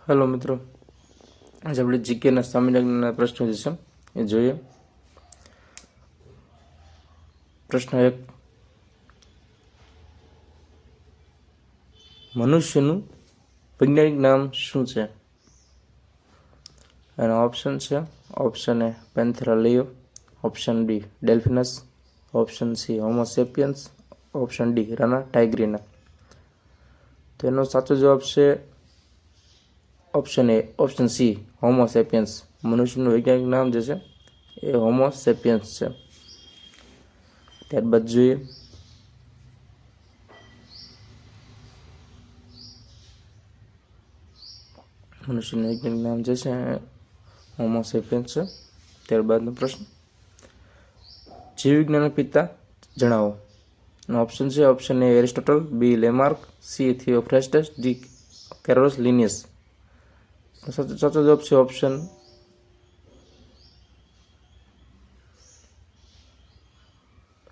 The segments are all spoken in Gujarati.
હેલો મિત્રો, આજે આપણે જીકેના સામાન્ય પ્રશ્નો જે છે એ જોઈએ. પ્રશ્ન 1, મનુષ્યનું વૈજ્ઞાનિક નામ શું છે? એના ઓપ્શન છે. Option A Panthera leo, option B Delphinus, option C Homo sapiens, option D Rana tigrina. તો એનો સાચો જવાબ છે option A, option C Homo sapiens. મનુષ્યનું વૈજ્ઞાનિક નામ જે છે એ હોમો સેપિયન્સ છે. ત્યારબાદ જોઈએ મનુષ્યનું વૈજ્ઞાનિક નામ જે છે હોમો સેપિયન્સ છે. ત્યારબાદનો પ્રશ્ન, જીવ વિજ્ઞાનના પિતા જણાવો. ઓપ્શન છે. Option A Aristotle, B Lamarck, C Theophrastus, D Carolus Linnaeus. સાચો જવાબ છે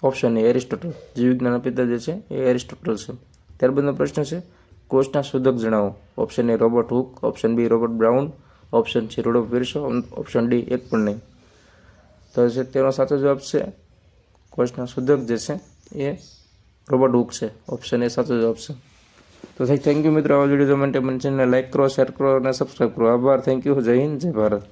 ઓપ્શન એ એરિસ્ટોટલ. જીવ વિજ્ઞાનના પિતા જે છે એ એરિસ્ટોટલ છે. ત્યારબાદનો પ્રશ્ન છે, કોષના શોધક જણાવો. Option A Robert Hooke, option B Robert Brown, option C Rudolf Virchow, option D એક પણ નહીં. તો છે તેનો સાચો જવાબ છે કોષના શોધક જે છે એ રોબર્ટ હુક છે. ઓપ્શન એ સાચો જવાબ છે. તો થેન્ક યુ મિત્રો. આ વિડીયો માટે મને ચેનલને લાઈક કરો, શેર કરો અને સબસ્ક્રાઈબ કરો. આભાર. Thank you. જય હિન્દ, જય ભારત.